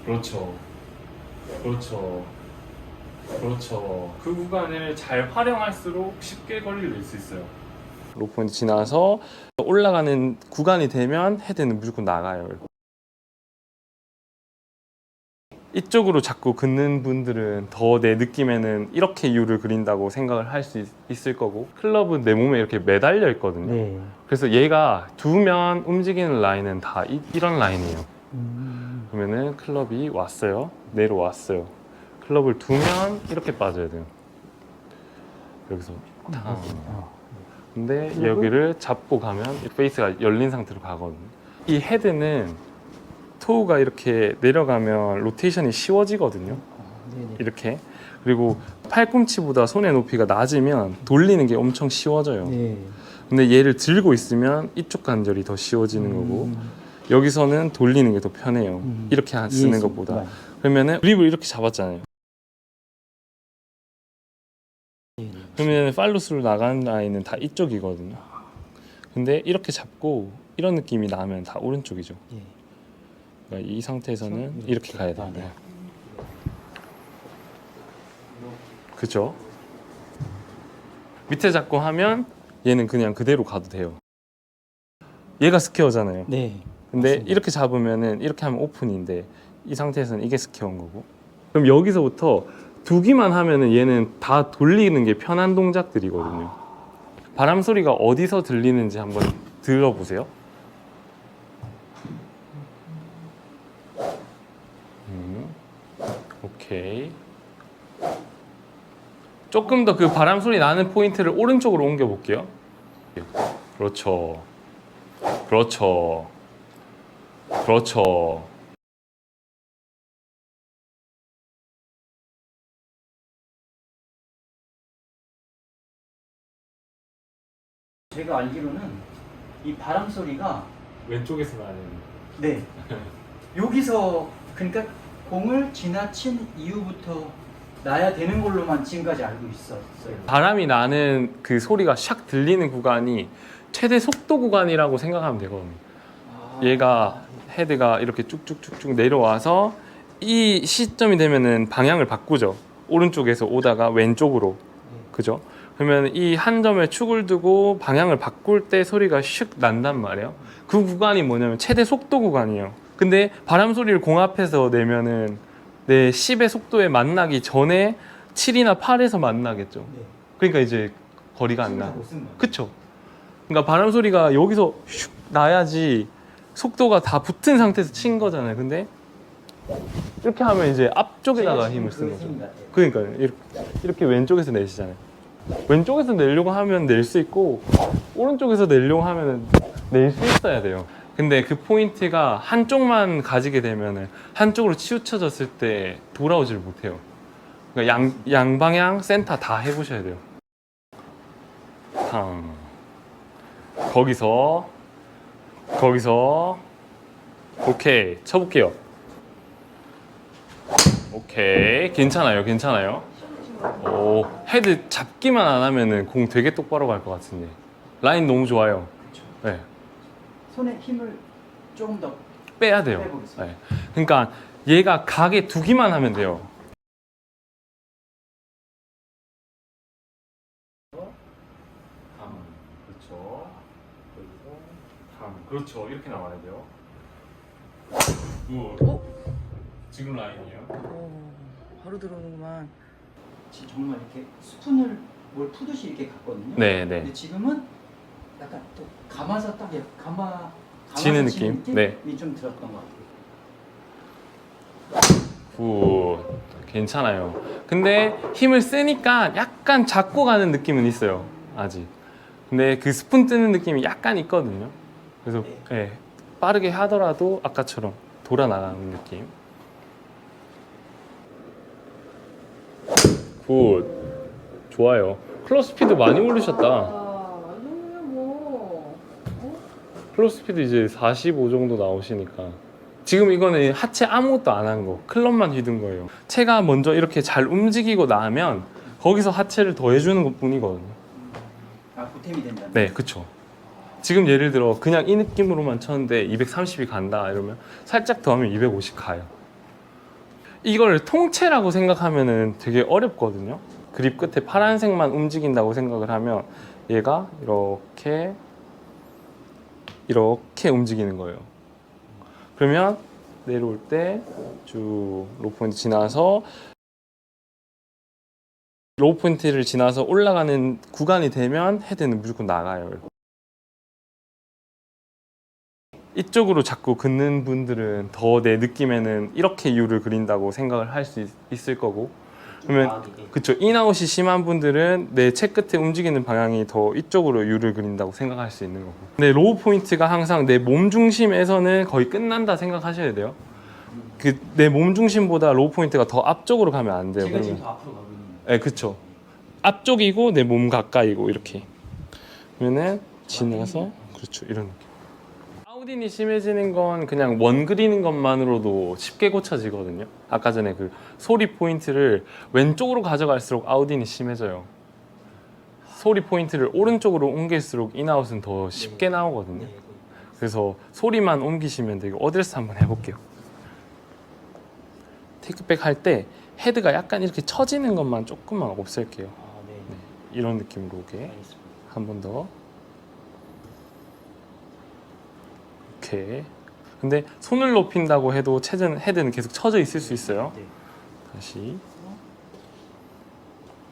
그렇죠. 그렇죠. 그렇죠. 그 구간을 잘 활용할수록 쉽게 거리를 낼 수 있어요. 로포인트 지나서 올라가는 구간이 되면 헤드는 무조건 나가요. 이쪽으로 자꾸 긋는 분들은 더 내 느낌에는 이렇게 U를 그린다고 생각을 할 수 있을 거고, 클럽은 내 몸에 이렇게 매달려 있거든요. 네. 그래서 얘가 두면 움직이는 라인은 다 이런 라인이에요. 그러면은 클럽이 왔어요. 내려왔어요. 클럽을 두면 이렇게 빠져야 돼요. 여기서 탕. 근데 여기를 잡고 가면 페이스가 열린 상태로 가거든요. 이 헤드는 토우가 이렇게 내려가면 로테이션이 쉬워지거든요. 네네. 이렇게. 그리고 팔꿈치보다 손의 높이가 낮으면 돌리는 게 엄청 쉬워져요. 네. 근데 얘를 들고 있으면 이쪽 관절이 더 쉬워지는 거고, 여기서는 돌리는 게 더 편해요. 이렇게 쓰는 것보다. 그러면은 그립을 이렇게 잡았잖아요. 그러면 팔로스로 나가는 라인은 다 이쪽이거든요. 근데 이렇게 잡고 이런 느낌이 나면 다 오른쪽이죠. 네. 그러니까 이 상태에서는 이렇게 가야 돼요. 네. 그죠? 밑에 잡고 하면 얘는 그냥 그대로 가도 돼요. 얘가 스퀘어잖아요. 네. 근데 맞습니다. 이렇게 잡으면은 이렇게 하면 오픈인데 이 상태에서는 이게 스퀘어인 거고. 그럼 여기서부터 두기만 하면은 얘는 다 돌리는 게 편한 동작들이거든요. 바람 소리가 어디서 들리는지 한번 들어보세요. 오케이. 조금 더 그 바람 소리 나는 포인트를 오른쪽으로 옮겨 볼게요. 그렇죠. 그렇죠. 그렇죠. 제가 알기로는 이 바람 소리가 왼쪽에서 나는. 네. 여기서 그러니까 공을 지나친 이후부터 나야 되는 걸로만 지금까지 알고 있었어요. 바람이 나는 그 소리가 샥 들리는 구간이 최대 속도 구간이라고 생각하면 되거든요. 얘가 헤드가 이렇게 쭉쭉쭉쭉 내려와서 이 시점이 되면은 방향을 바꾸죠. 오른쪽에서 오다가 왼쪽으로. 그죠? 그러면 이 한 점에 축을 두고 방향을 바꿀 때 소리가 슉 난단 말이에요. 그 구간이 뭐냐면 최대 속도 구간이에요. 근데 바람 소리를 공 앞에서 내면은 내 10의 속도에 만나기 전에 7이나 8에서 만나겠죠. 네. 그러니까 이제 거리가 안 나. 못 쓴 거예요. 그쵸? 그러니까 바람 소리가 여기서 슉 나야지 속도가 다 붙은 상태에서 친 거잖아요. 근데 이렇게 하면 이제 앞쪽에다가 힘을 쓴 거죠. 그러니까요. 이렇게 왼쪽에서 내시잖아요. 왼쪽에서 내려고 하면 낼 수 있고, 오른쪽에서 내려고 하면 낼 수 있어야 돼요. 근데 그 포인트가 한쪽만 가지게 되면 한쪽으로 치우쳐졌을 때 돌아오질 못해요. 그러니까 양방향 센터 다 해보셔야 돼요. 탕. 거기서 오케이 쳐볼게요. 오케이 괜찮아요. 오, 헤드 잡기만 안 하면은 공 되게 똑바로 갈 것 같은데. 라인 너무 좋아요. 네. 손에 힘을 조금 더 빼야 돼요. 빼보겠습니다. 네. 그러니까 얘가 가게 두기만 하면 돼요. 그렇죠. 그렇죠. 이렇게 나와야 돼요. 지금 라인이에요. 바로 들어오는구만. 정말 이렇게 스푼을 뭘 푸듯이 이렇게 갔거든요. 네. 근데 지금은 약간 또 감아서 딱 감아서 치는 치는 느낌? 네. 느낌이 좀 들었던 것 같아요. 괜찮아요. 근데 힘을 쓰니까 약간 잡고 가는 느낌은 있어요. 아직. 근데 그 스푼 뜨는 느낌이 약간 있거든요. 그래서 네, 빠르게 하더라도 아까처럼 돌아 나가는 느낌. 굿. 좋아요. 클럽 스피드 많이 올리셨다. 클럽 스피드 이제 45 정도 나오시니까. 지금 이거는 하체 아무것도 안 한 거, 클럽만 휘둔 거예요. 체가 먼저 이렇게 잘 움직이고 나면 거기서 하체를 더해주는 것 뿐이거든요. 보탬이 된다. 네, 그쵸. 지금 예를 들어 그냥 이 느낌으로만 쳤는데 230이 간다 이러면 살짝 더 하면 250 가요. 이걸 통째라고 생각하면은 되게 어렵거든요. 그립 끝에 파란색만 움직인다고 생각을 하면 얘가 이렇게 움직이는 거예요. 그러면 내려올 때 쭉 로우 포인트 지나서 로우 포인트를 지나서 올라가는 구간이 되면 헤드는 무조건 나가요. 이쪽으로 자꾸 긋는 분들은 더 내 느낌에는 이렇게 U를 그린다고 생각을 할 수 있을 거고, 그러면 그쵸, 인아웃이 심한 분들은 내 채 끝에 움직이는 방향이 더 이쪽으로 U를 그린다고 생각할 수 있는 거고. 근데 로우 포인트가 항상 내 몸 중심에서는 거의 끝난다 생각하셔야 돼요. 그 내 몸 중심보다 로우 포인트가 더 앞쪽으로 가면 안 돼요. 제가 지금 그러면 더 앞으로 가고 있는 네, 그쵸. 앞쪽이고 내 몸 가까이고 이렇게. 그러면은 지나서 그렇죠, 이런 느낌. 아우딘이 심해지는 건 그냥 원 그리는 것만으로도 쉽게 고쳐지거든요. 아까 전에 그 소리 포인트를 왼쪽으로 가져갈수록 아우딘이 심해져요. 소리 포인트를 오른쪽으로 옮길수록 인아웃은 더 쉽게 나오거든요. 네. 그래서 소리만 옮기시면 되고, 어드레스 한번 해볼게요. 테이크백 할 때 헤드가 약간 이렇게 처지는 것만 조금만 없앨게요. 아, 네. 네, 이런 느낌으로 오게. 알겠습니다. 한 번 더. 오케이. 근데 손을 높인다고 해도 헤드는 계속 처져 있을 수 있어요. 네. 다시.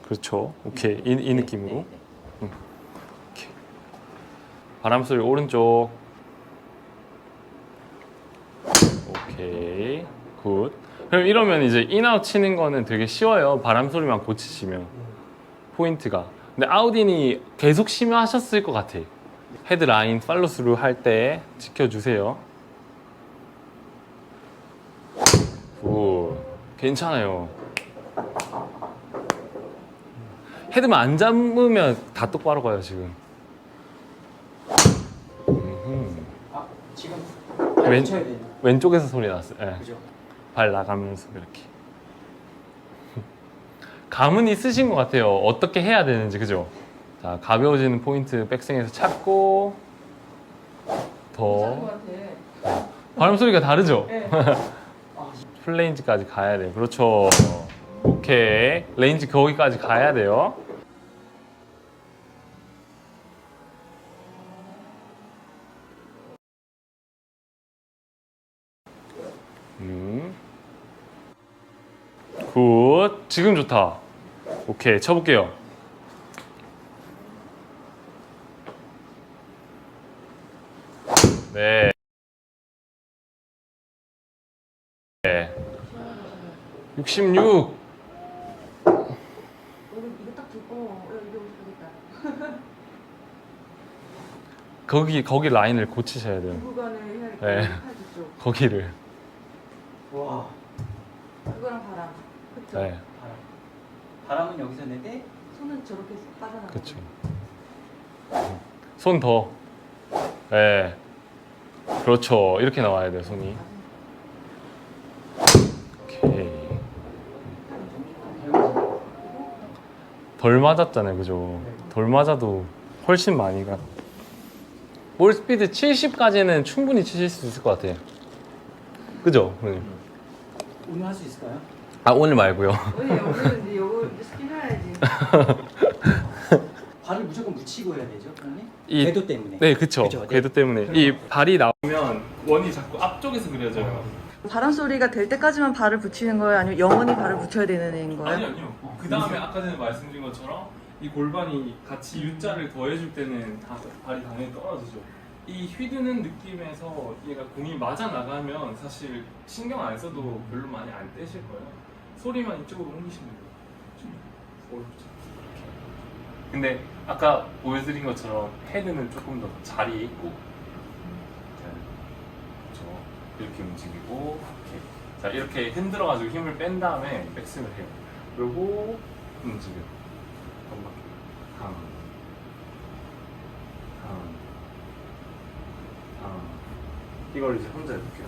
그렇죠. 오케이. 이 느낌으로. 네, 네. 오케이. 바람 소리 오른쪽. 오케이. 굿. 그럼 이러면 이제 인아웃 치는 거는 되게 쉬워요. 바람 소리만 고치시면. 포인트가. 근데 아우딘이 계속 심하셨을 것 같아. 헤드 라인 팔로스루 할 때 지켜주세요. 굿. 괜찮아요. 헤드만 안 잡으면 다 똑바로 가요, 지금. 아, 지금 왼- 쳐야 돼요. 왼쪽에서 소리 났어요. 예. 그죠? 발 나가면서 이렇게. 감은 있으신 것 같아요. 어떻게 해야 되는지, 그죠? 자, 가벼워지는 포인트 백스윙에서 찾고 더 바람 소리가 다르죠? 아, 풀레인지까지 가야 돼요. 그렇죠. 오케이. 레인지 거기까지 가야 돼요. 굿. 지금 좋다. 오케이. 쳐볼게요. 네. 네. 66. 이거 딱 듣고 이거 되겠다. 거기 라인을 고치셔야 돼요. 그 구간을 해야 네. 돼. 팔 뒤쪽. 거기를. 와. 그거랑 바람. 그쵸? 네. 바람은 여기서 내되 손은 저렇게 빠져나가. 그렇죠. 손 더. 네. 그렇죠. 이렇게 나와야 돼요, 손이. 오케이. 덜 맞았잖아요, 그죠? 덜 맞아도 훨씬 많이 가. 볼 스피드 70까지는 충분히 치실 수 있을 것 같아요. 그죠? 형님? 오늘 할 수 있을까요? 아, 오늘 말고요. 오늘은 이제 요거 이제 스킨 해야지. 발을 무조건 묻히고 해야 되죠, 그러면? 이- 궤도 때문에. 네, 그쵸. 그죠, 네. 궤도 때문에. 이 발이 나오면 원이 자꾸 앞쪽에서 그려져요. 바람 소리가 될 때까지만 발을 붙이는 거예요? 아니면 영원히 발을 붙여야 되는 거예요? 아니요. 그 다음에 아까 전에 말씀드린 것처럼 이 골반이 같이 U자를 더해줄 때는 발이 당연히 떨어지죠. 이 휘두는 느낌에서 얘가 공이 맞아 나가면 사실 신경 안 써도 별로 많이 안 떼실 거예요. 소리만 이쪽으로 옮기시면 돼요. 좀 어렵죠. 이렇게. 근데 아까 보여드린 것처럼 헤드는 조금 더 자리에 있고, 그렇죠. 이렇게 움직이고, 이렇게. 자, 이렇게 흔들어가지고 힘을 뺀 다음에 백스윙을 해요. 그리고 움직여. 강. 이걸 이제 혼자 해볼게요.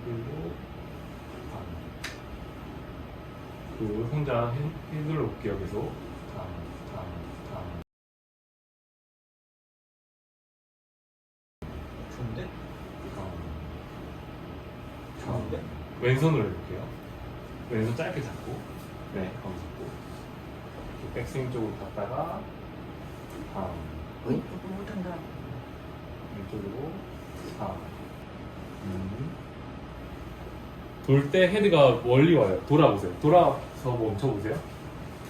그리고 그 혼자 흔들어 볼게요. 계속. 좋은데? 좋은데? 왼손으로 해볼게요. 왼손 짧게 잡고, 네, 거기 잡고. 이렇게 백스윙 쪽으로 갔다가, 다음. 어이? 못한다. 왼쪽으로, 다음. 돌 때 헤드가 멀리 와요. 돌아보세요. 돌아서 멈춰보세요.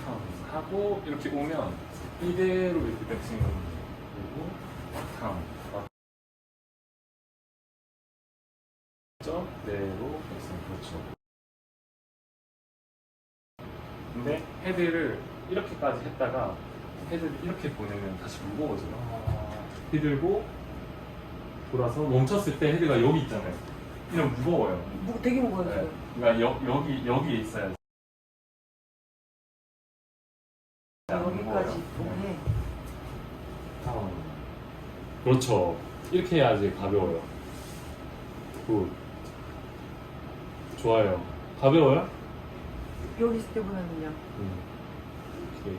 다음. 하고, 이렇게 오면, 이대로 이렇게 백스윙을 그리고, 다음. 내로 백스윙. 그렇죠. 근데 헤드를 이렇게까지 했다가 헤드를 이렇게 보내면 다시 무거워져요. 휘들고 돌아서 멈췄을 때 헤드가 여기 있잖아요. 이러면 무거워요. 되게 무거워요, 네. 지금. 그러니까 여기에 있어야지. 여기까지. 네. 오케이. 그렇죠. 이렇게 해야지 가벼워요. 굿. 좋아요. 가벼워요? 여기 있을 때보다는요. 오케이.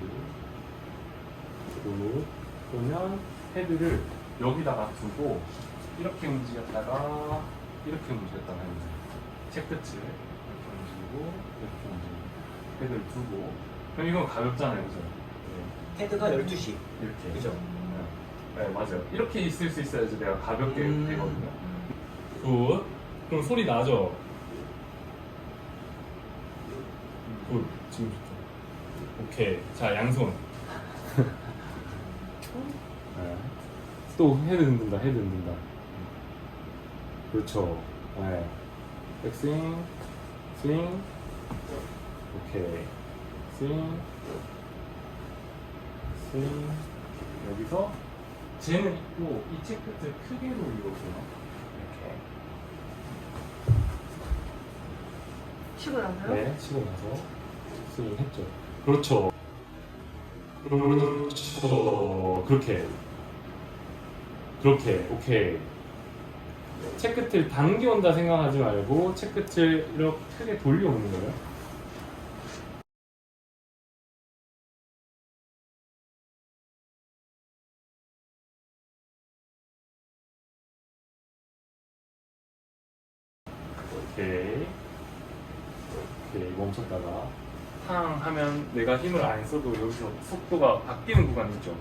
굿. 그러면 헤드를 여기다가 두고 이렇게 움직였다가 이렇게 움직였다가 해보세요. 채끝을 이렇게 움직이고 이렇게 움직이고 헤드를 두고 그럼 이건 가볍잖아요, 그죠? 네. 헤드가 12시. 이렇게. 그죠? 네, 맞아요. 이렇게 있을 수 있어야지 내가 가볍게 되거든요. 굿. 그럼 소리 나죠? 굿. 지금 좋다. 오케이. 자, 양손. 네. 또 헤드 흔든다, 헤드 흔든다. 그렇죠. 네. 백스윙, 스윙, 오케이. 스윙, 스윙. 여기서 쟤는 있고 이 채끝을 크게 돌리거든요. 이렇게. 치고 나서요? 네, 치고 나서 스윙 했죠. 그렇죠. 그렇죠. 그렇게. 오케이. 채끝을 당겨온다 생각하지 말고 채끝을 이렇게 크게 돌려오는 거예요. 오케이. 오케이. 멈췄다가 탕 하면 내가 힘을 안 써도 여기서 속도가 바뀌는 구간이 있죠.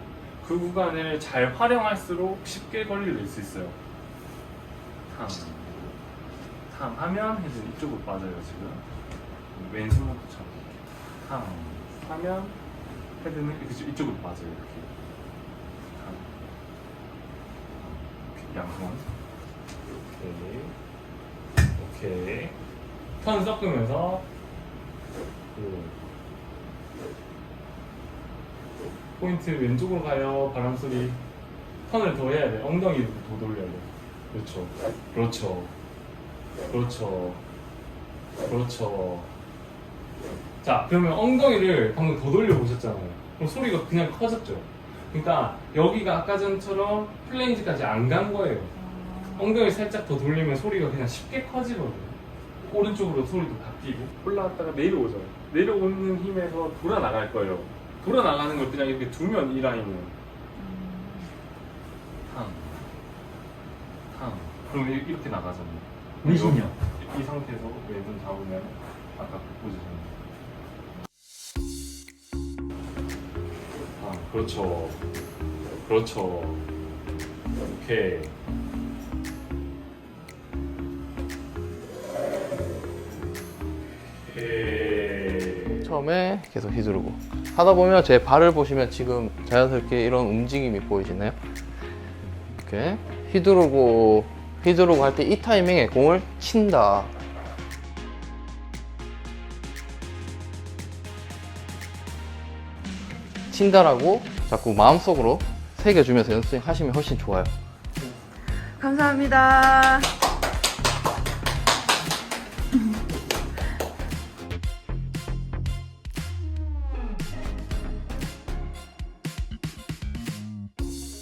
그 구간을 잘 활용할수록 쉽게 거리를 낼수 있어요. 탕. 탕 하면 헤드는 이쪽으로 빠져요, 지금. 왼손부터 잡고. 탕. 하면 헤드는 이렇게 이쪽으로 빠져요, 이렇게. 탕. 이렇게 양손. 오케이. 오케이. 턴 섞으면서. 포인트 왼쪽으로 가요. 바람 소리. 턴을 더 해야 돼. 엉덩이를 더 돌려야 돼. 그렇죠. 그렇죠. 그렇죠. 그렇죠. 자, 그러면 엉덩이를 방금 더 돌려보셨잖아요. 그럼 소리가 그냥 커졌죠. 그러니까 여기가 아까 전처럼 플레인지까지 안 간 거예요. 엉덩이 살짝 더 돌리면 소리가 그냥 쉽게 커지거든요. 오른쪽으로 소리도 바뀌고 올라왔다가 내려오죠. 내려오는 힘에서 돌아 나갈 거예요. 돌아 나가는 걸 그냥 이렇게 두면 이 라인은 탕. 그럼 이렇게 나가잖아요. 미신이요. 이 상태에서 왼손 잡으면 아까 그 포지션. 그렇죠. 그렇죠. 오케이. 처음에 계속 휘두르고 하다 보면 제 발을 보시면 지금 자연스럽게 이런 움직임이 보이시나요? 이렇게 휘두르고 할 때 이 타이밍에 공을 친다. 친다라고 자꾸 마음속으로 새겨주면서 연습하시면 훨씬 좋아요. 감사합니다.